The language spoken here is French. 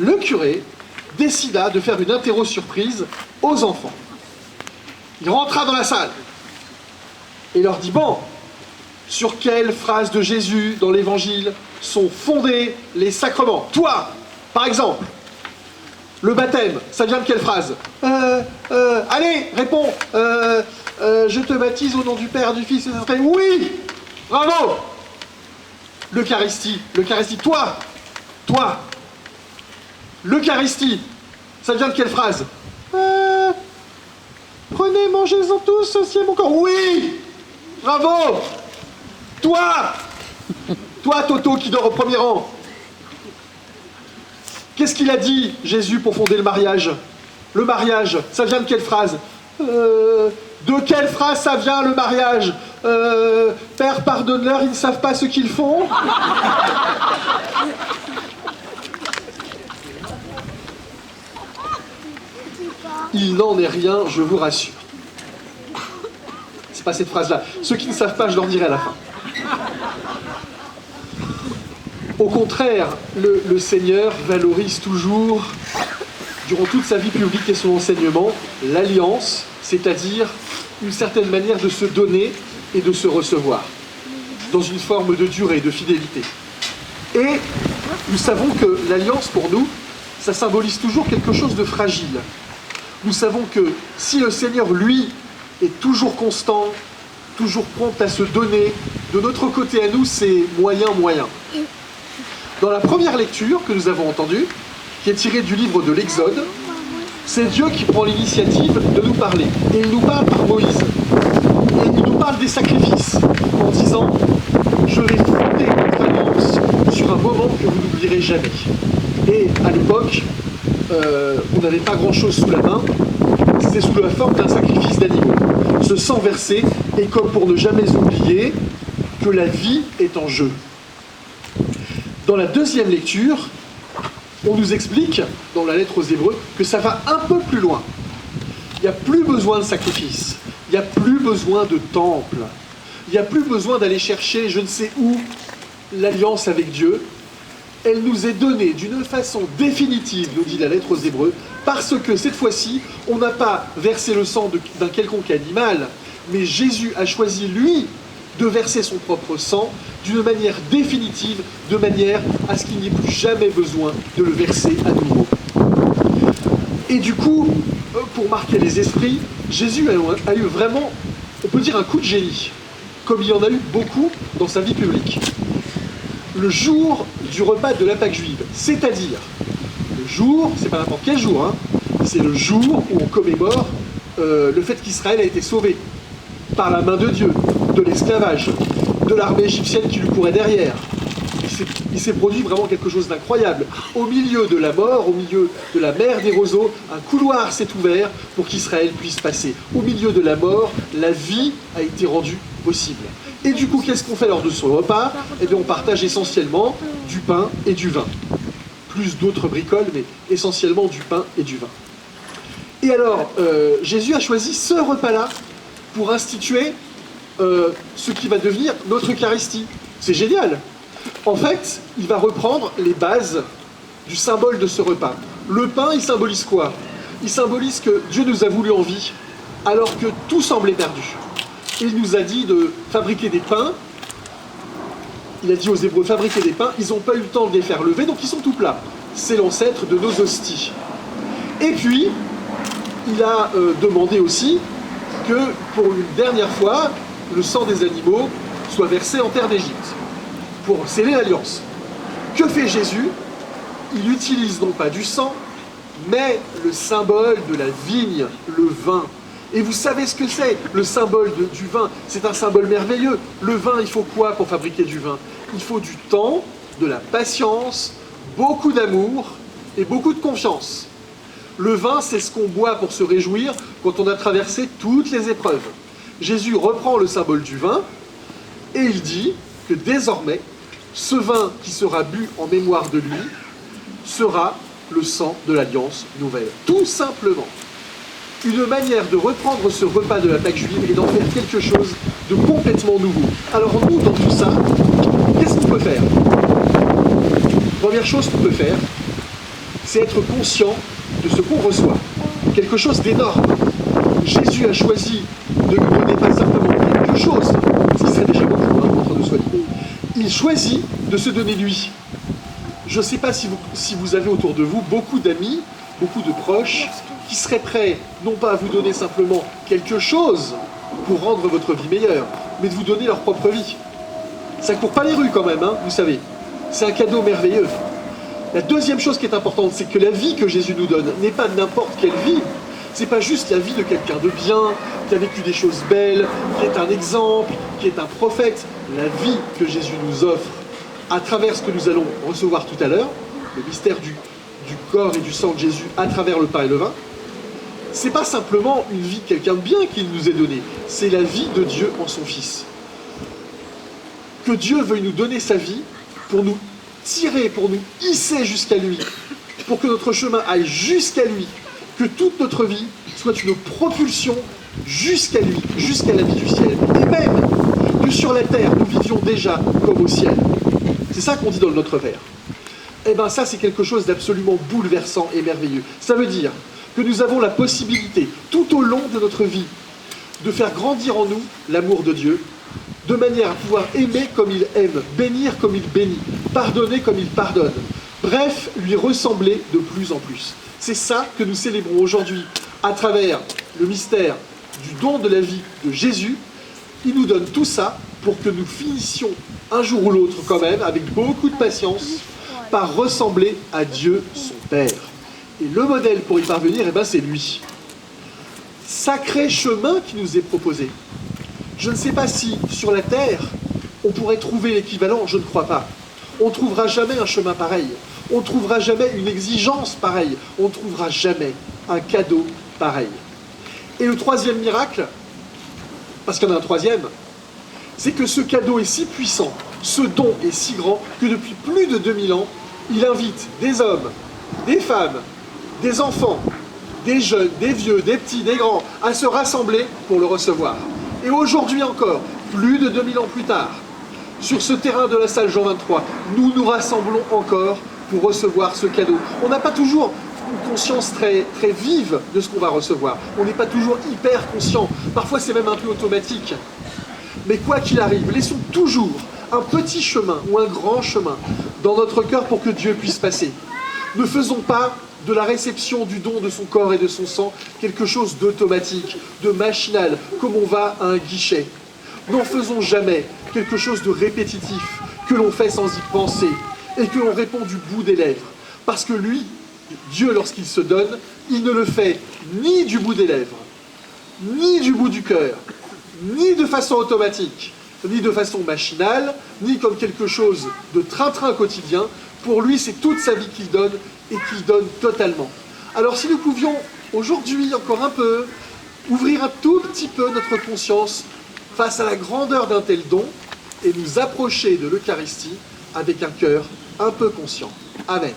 le curé décida de faire une interro surprise aux enfants. Il rentra dans la salle et leur dit « Bon, sur quelle phrase de Jésus dans l'évangile sont fondés les sacrements? Toi, par exemple, le baptême, ça vient de quelle phrase? Allez, réponds. Je te baptise au nom du Père, du Fils et du Saint-Esprit. Oui, bravo. L'Eucharistie, toi. L'Eucharistie, ça vient de quelle phrase? Prenez, mangez-en tous, ceci est mon corps. Oui, bravo. Toi, Toto, qui dort au premier rang. Qu'est-ce qu'il a dit, Jésus, pour fonder le mariage? Le mariage, ça vient de quelle phrase? De quelle phrase ça vient, le mariage? Père, pardonne-leur, ils ne savent pas ce qu'ils font. Il n'en est rien, je vous rassure. C'est pas cette phrase-là. Ceux qui ne savent pas, je leur dirai à la fin. Au contraire, le Seigneur valorise toujours, durant toute sa vie publique et son enseignement, l'alliance, c'est-à-dire une certaine manière de se donner et de se recevoir, dans une forme de durée, de fidélité. Et nous savons que l'alliance, pour nous, ça symbolise toujours quelque chose de fragile. Nous savons que si le Seigneur, lui, est toujours constant, toujours prompt à se donner, de notre côté à nous, c'est moyen. Dans la première lecture que nous avons entendue, qui est tirée du livre de l'Exode, c'est Dieu qui prend l'initiative de nous parler. Et il nous parle par Moïse. Et il nous parle des sacrifices, en disant « Je vais fonder notre alliance sur un moment que vous n'oublierez jamais. » Et à l'époque, on n'avait pas grand-chose sous la main, c'était sous la forme d'un sacrifice d'animaux. Ce sang versé est comme pour ne jamais oublier que la vie est en jeu. Dans la deuxième lecture, on nous explique, dans la lettre aux Hébreux, que ça va un peu plus loin. Il n'y a plus besoin de sacrifice, il n'y a plus besoin de temple, il n'y a plus besoin d'aller chercher je ne sais où l'alliance avec Dieu. Elle nous est donnée d'une façon définitive, nous dit la lettre aux Hébreux, parce que cette fois-ci, on n'a pas versé le sang d'un quelconque animal, mais Jésus a choisi, lui, de verser son propre sang d'une manière définitive, de manière à ce qu'il n'y ait plus jamais besoin de le verser à nouveau. Et du coup, pour marquer les esprits, Jésus a eu vraiment, on peut dire, un coup de génie, comme il y en a eu beaucoup dans sa vie publique. Le jour du repas de la Pâque juive, c'est-à-dire le jour, c'est pas n'importe quel jour, hein, c'est le jour où on commémore le fait qu'Israël a été sauvé par la main de Dieu, de l'esclavage, de l'armée égyptienne qui lui courait derrière. Il s'est produit vraiment quelque chose d'incroyable. Au milieu de la mort, au milieu de la mer des roseaux, un couloir s'est ouvert pour qu'Israël puisse passer. Au milieu de la mort, la vie a été rendue possible. Et du coup, qu'est-ce qu'on fait lors de ce repas? Eh bien, on partage essentiellement du pain et du vin. Plus d'autres bricoles, mais essentiellement du pain et du vin. Et alors, Jésus a choisi ce repas-là pour instituer ce qui va devenir notre Eucharistie. C'est génial. En fait, il va reprendre les bases du symbole de ce repas. Le pain, il symbolise quoi? Il symbolise que Dieu nous a voulu en vie, alors que tout semblait perdu. Il nous a dit de fabriquer des pains. Il a dit aux Hébreux, fabriquer des pains. Ils n'ont pas eu le temps de les faire lever, donc ils sont tout plats. C'est l'ancêtre de nos hosties. Et puis, il a demandé aussi que, pour une dernière fois, le sang des animaux soit versé en terre d'Égypte, pour sceller l'alliance. Que fait Jésus? Il utilise non pas du sang, mais le symbole de la vigne, le vin. Et vous savez ce que c'est, le symbole du vin? C'est un symbole merveilleux. Le vin, il faut quoi pour fabriquer du vin? Il faut du temps, de la patience, beaucoup d'amour et beaucoup de confiance. Le vin, c'est ce qu'on boit pour se réjouir quand on a traversé toutes les épreuves. Jésus reprend le symbole du vin et il dit que désormais, ce vin qui sera bu en mémoire de lui sera le sang de l'Alliance nouvelle. Tout simplement. Une manière de reprendre ce repas de la Pâque juive et d'en faire quelque chose de complètement nouveau. Alors nous, dans tout ça, qu'est-ce qu'on peut faire? Première chose qu'on peut faire, c'est être conscient de ce qu'on reçoit. Quelque chose d'énorme. Jésus a choisi de nous donner pas simplement quelque chose, ce qui serait déjà beaucoup, entre nous soit dit. Il choisit de se donner lui. Je ne sais pas si vous avez autour de vous beaucoup d'amis, beaucoup de proches, qui seraient prêts, non pas à vous donner simplement quelque chose pour rendre votre vie meilleure, mais de vous donner leur propre vie. Ça ne court pas les rues quand même, vous savez. C'est un cadeau merveilleux. La deuxième chose qui est importante, c'est que la vie que Jésus nous donne n'est pas n'importe quelle vie. C'est pas juste la vie de quelqu'un de bien, qui a vécu des choses belles, qui est un exemple, qui est un prophète. La vie que Jésus nous offre, à travers ce que nous allons recevoir tout à l'heure, le mystère du corps et du sang de Jésus à travers le pain et le vin, c'est pas simplement une vie de quelqu'un de bien qu'il nous est donné, c'est la vie de Dieu en son Fils. Que Dieu veuille nous donner sa vie pour nous tirer, pour nous hisser jusqu'à lui, pour que notre chemin aille jusqu'à lui, que toute notre vie soit une propulsion jusqu'à lui, jusqu'à la vie du ciel. Et même que sur la terre, nous vivions déjà comme au ciel. C'est ça qu'on dit dans notre vers. Eh bien ça, c'est quelque chose d'absolument bouleversant et merveilleux. Ça veut dire que nous avons la possibilité, tout au long de notre vie, de faire grandir en nous l'amour de Dieu, de manière à pouvoir aimer comme il aime, bénir comme il bénit, pardonner comme il pardonne. Bref, lui ressembler de plus en plus. C'est ça que nous célébrons aujourd'hui à travers le mystère du don de la vie de Jésus. Il nous donne tout ça pour que nous finissions un jour ou l'autre quand même, avec beaucoup de patience, par ressembler à Dieu, son Père. Et le modèle pour y parvenir, c'est lui. Sacré chemin qui nous est proposé. Je ne sais pas si, sur la Terre, on pourrait trouver l'équivalent, je ne crois pas. On ne trouvera jamais un chemin pareil. On ne trouvera jamais une exigence pareille. On ne trouvera jamais un cadeau pareil. Et le troisième miracle, parce qu'il y en a un troisième, c'est que ce cadeau est si puissant, ce don est si grand, que depuis plus de 2000 ans, il invite des hommes, des femmes, des enfants, des jeunes, des vieux, des petits, des grands, à se rassembler pour le recevoir. Et aujourd'hui encore, plus de 2000 ans plus tard, sur ce terrain de la salle Jean 23, nous nous rassemblons encore pour recevoir ce cadeau. On n'a pas toujours une conscience très, très vive de ce qu'on va recevoir. On n'est pas toujours hyper conscient. Parfois, c'est même un peu automatique. Mais quoi qu'il arrive, laissons toujours un petit chemin ou un grand chemin dans notre cœur pour que Dieu puisse passer. Ne faisons pas de la réception du don de son corps et de son sang quelque chose d'automatique, de machinal, comme on va à un guichet. N'en faisons jamais quelque chose de répétitif, que l'on fait sans y penser, et que l'on répond du bout des lèvres. Parce que lui, Dieu, lorsqu'il se donne, il ne le fait ni du bout des lèvres, ni du bout du cœur, ni de façon automatique, ni de façon machinale, ni comme quelque chose de train-train quotidien. Pour lui, c'est toute sa vie qu'il donne, et qu'il donne totalement. Alors si nous pouvions, aujourd'hui encore un peu, ouvrir un tout petit peu notre conscience face à la grandeur d'un tel don, et nous approcher de l'Eucharistie avec un cœur un peu conscient. Amen.